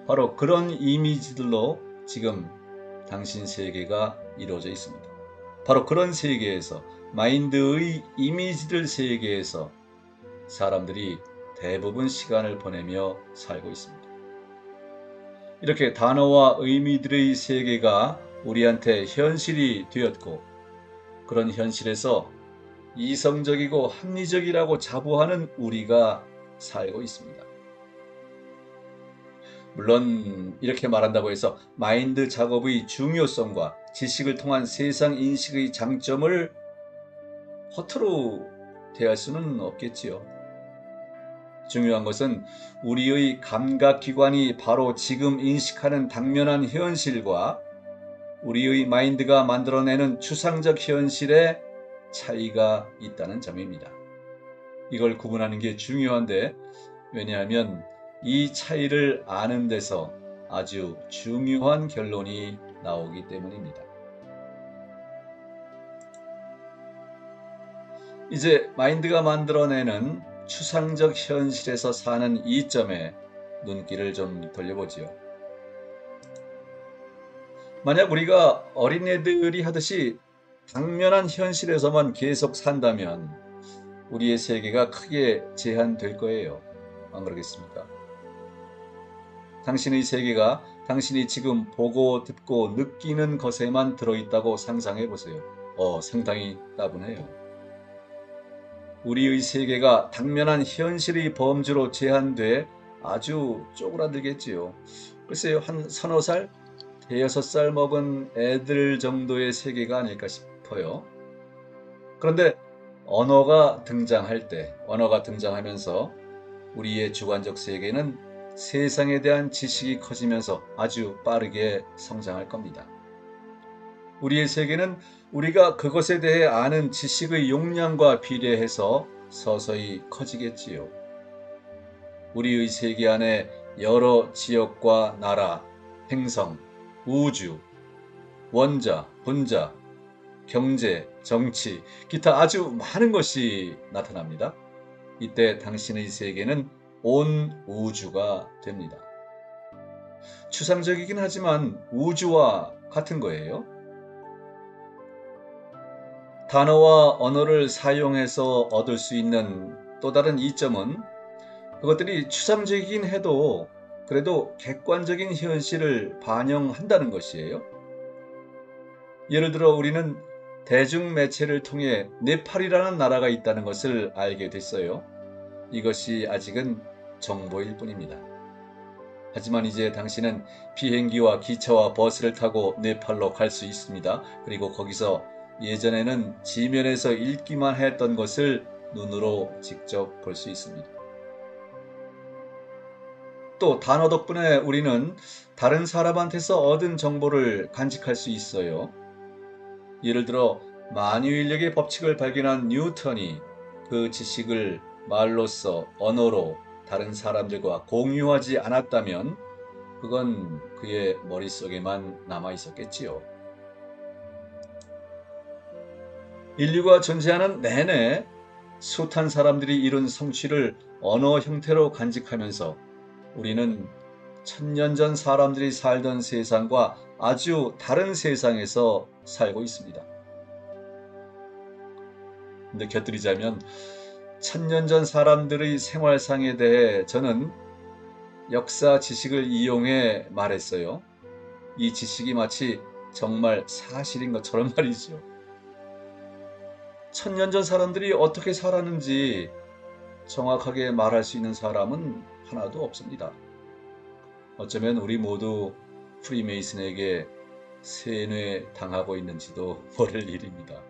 바로 그런 이미지들로 지금 당신 세계가 이루어져 있습니다. 바로 그런 세계에서, 마인드의 이미지들 세계에서 사람들이 대부분 시간을 보내며 살고 있습니다. 이렇게 단어와 의미들의 세계가 우리한테 현실이 되었고, 그런 현실에서 이성적이고 합리적이라고 자부하는 우리가 살고 있습니다. 물론 이렇게 말한다고 해서 마인드 작업의 중요성과 지식을 통한 세상 인식의 장점을 허투루 대할 수는 없겠지요. 중요한 것은 우리의 감각기관이 바로 지금 인식하는 당면한 현실과 우리의 마인드가 만들어내는 추상적 현실의 차이가 있다는 점입니다. 이걸 구분하는 게 중요한데, 왜냐하면 이 차이를 아는 데서 아주 중요한 결론이 나오기 때문입니다. 이제 마인드가 만들어내는 추상적 현실에서 사는 이점에 눈길을 좀 돌려보지요. 만약 우리가 어린애들이 하듯이 당면한 현실에서만 계속 산다면 우리의 세계가 크게 제한될 거예요. 안 그러겠습니까? 당신의 세계가 당신이 지금 보고 듣고 느끼는 것에만 들어있다고 상상해 보세요. 상당히 따분해요. 우리의 세계가 당면한 현실의 범주로 제한돼 아주 쪼그라들겠지요. 글쎄요, 한 서너 살, 대여섯 살 먹은 애들 정도의 세계가 아닐까 싶어요. 그런데 언어가 등장하면서 우리의 주관적 세계는 세상에 대한 지식이 커지면서 아주 빠르게 성장할 겁니다. 우리의 세계는 우리가 그것에 대해 아는 지식의 용량과 비례해서 서서히 커지겠지요. 우리의 세계 안에 여러 지역과 나라, 행성, 우주, 원자, 분자, 경제, 정치, 기타 아주 많은 것이 나타납니다. 이때 당신의 세계는 온 우주가 됩니다. 추상적이긴 하지만 우주와 같은 거예요. 단어와 언어를 사용해서 얻을 수 있는 또 다른 이점은 그것들이 추상적이긴 해도 그래도 객관적인 현실을 반영한다는 것이에요. 예를 들어 우리는 대중매체를 통해 네팔이라는 나라가 있다는 것을 알게 됐어요. 이것이 아직은 정보일 뿐입니다. 하지만 이제 당신은 비행기와 기차와 버스를 타고 네팔로 갈 수 있습니다. 그리고 거기서 예전에는 지면에서 읽기만 했던 것을 눈으로 직접 볼 수 있습니다. 또 단어 덕분에 우리는 다른 사람한테서 얻은 정보를 간직할 수 있어요. 예를 들어 만유인력의 법칙을 발견한 뉴턴이 그 지식을 말로써, 언어로 다른 사람들과 공유하지 않았다면 그건 그의 머릿속에만 남아 있었겠지요. 인류가 존재하는 내내 숱한 사람들이 이룬 성취를 언어 형태로 간직하면서 우리는 천년 전 사람들이 살던 세상과 아주 다른 세상에서 살고 있습니다. 근데 곁들이자면 천년 전 사람들의 생활상에 대해 저는 역사 지식을 이용해 말했어요. 이 지식이 마치 정말 사실인 것처럼 말이죠. 천년 전 사람들이 어떻게 살았는지 정확하게 말할 수 있는 사람은 하나도 없습니다. 어쩌면 우리 모두 프리메이슨에게 세뇌당하고 있는지도 모를 일입니다.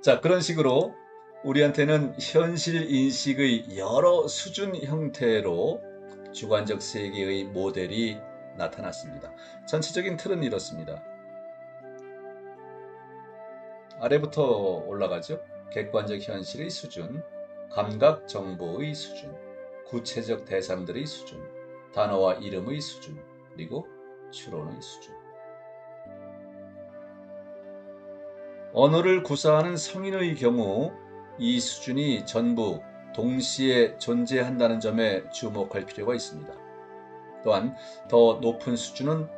자, 그런 식으로 우리한테는 현실 인식의 여러 수준 형태로 주관적 세계의 모델이 나타났습니다. 전체적인 틀은 이렇습니다. 아래부터 올라가죠. 객관적 현실의 수준, 감각 정보의 수준, 구체적 대상들의 수준, 단어와 이름의 수준, 그리고 추론의 수준. 언어를 구사하는 성인의 경우 이 수준이 전부 동시에 존재한다는 점에 주목할 필요가 있습니다. 또한 더 높은 수준은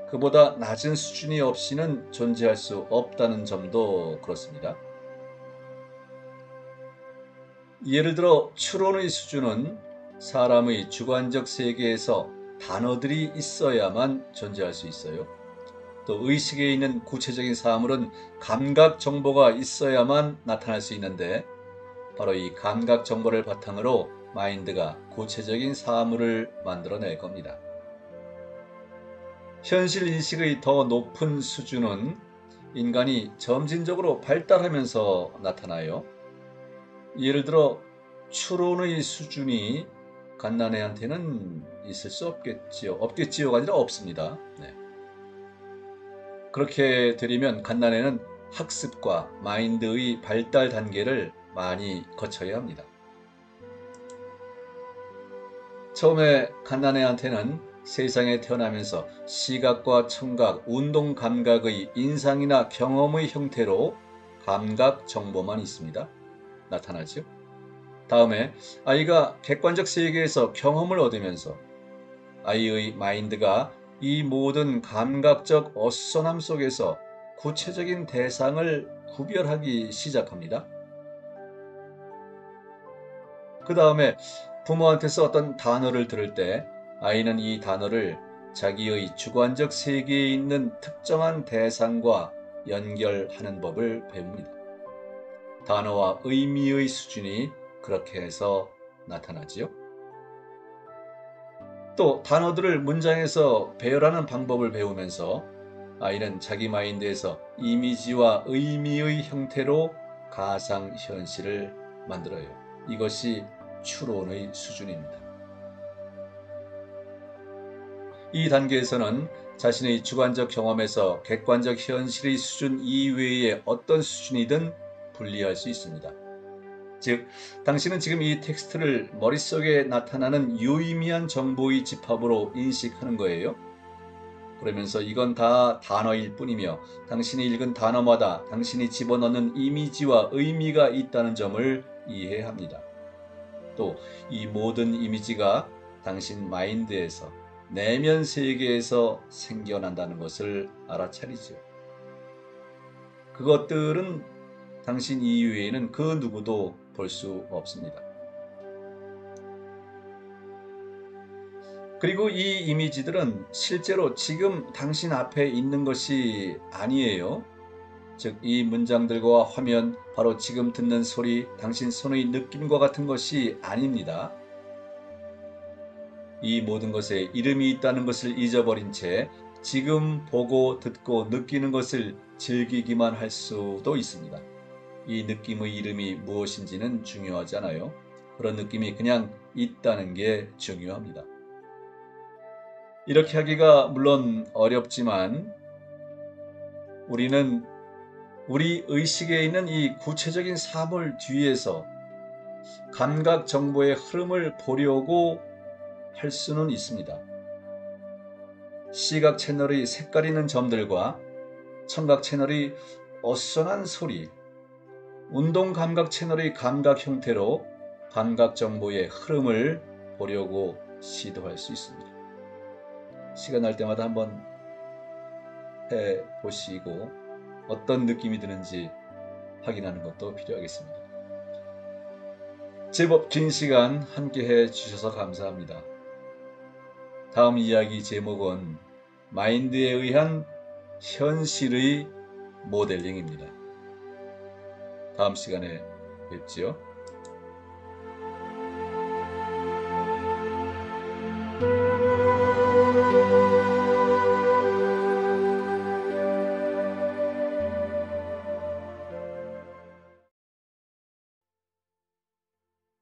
그보다 낮은 수준이 없이는 존재할 수 없다는 점도 그렇습니다. 예를 들어 추론의 수준은 사람의 주관적 세계에서 단어들이 있어야만 존재할 수 있어요. 또 의식에 있는 구체적인 사물은 감각 정보가 있어야만 나타날 수 있는데 바로 이 감각 정보를 바탕으로 마인드가 구체적인 사물을 만들어낼 겁니다. 현실 인식의 더 높은 수준은 인간이 점진적으로 발달하면서 나타나요. 예를 들어 추론의 수준이 갓난애한테는 있을 수 없겠지요. 없겠지요가 아니라 없습니다. 네. 그렇게 되려면 갓난애는 학습과 마인드의 발달 단계를 많이 거쳐야 합니다. 처음에 갓난애한테는 세상에 태어나면서 시각과 청각, 운동 감각의 인상이나 경험의 형태로 감각 정보만 있습니다. 나타나죠. 다음에 아이가 객관적 세계에서 경험을 얻으면서 아이의 마인드가 이 모든 감각적 어수선함 속에서 구체적인 대상을 구별하기 시작합니다. 그 다음에 부모한테서 어떤 단어를 들을 때 아이는 이 단어를 자기의 주관적 세계에 있는 특정한 대상과 연결하는 법을 배웁니다. 단어와 의미의 수준이 그렇게 해서 나타나지요. 또 단어들을 문장에서 배열하는 방법을 배우면서 아이는 자기 마인드에서 이미지와 의미의 형태로 가상 현실을 만들어요. 이것이 추론의 수준입니다. 이 단계에서는 자신의 주관적 경험에서 객관적 현실의 수준 이외의 어떤 수준이든 분리할 수 있습니다. 즉, 당신은 지금 이 텍스트를 머릿속에 나타나는 유의미한 정보의 집합으로 인식하는 거예요. 그러면서 이건 다 단어일 뿐이며 당신이 읽은 단어마다 당신이 집어넣는 이미지와 의미가 있다는 점을 이해합니다. 또 이 모든 이미지가 당신 마인드에서 내면 세계에서 생겨난다는 것을 알아차리죠. 그것들은 당신 이외에는 그 누구도 볼 수 없습니다. 그리고 이 이미지들은 실제로 지금 당신 앞에 있는 것이 아니에요. 즉, 이 문장들과 화면, 바로 지금 듣는 소리, 당신 손의 느낌과 같은 것이 아닙니다. 이 모든 것에 이름이 있다는 것을 잊어버린 채 지금 보고 듣고 느끼는 것을 즐기기만 할 수도 있습니다. 이 느낌의 이름이 무엇인지는 중요하지 않아요. 그런 느낌이 그냥 있다는 게 중요합니다. 이렇게 하기가 물론 어렵지만 우리는 우리 의식에 있는 이 구체적인 사물 뒤에서 감각 정보의 흐름을 보려고 할 수는 있습니다. 시각 채널의 색깔 있는 점들과 청각 채널의 어수선한 소리, 운동 감각 채널의 감각 형태로 감각 정보의 흐름을 보려고 시도할 수 있습니다. 시간 날 때마다 한번 해보시고 어떤 느낌이 드는지 확인하는 것도 필요하겠습니다. 제법 긴 시간 함께 해 주셔서 감사합니다. 다음 이야기 제목은 마인드에 의한 현실의 모델링입니다. 다음 시간에 뵙지요.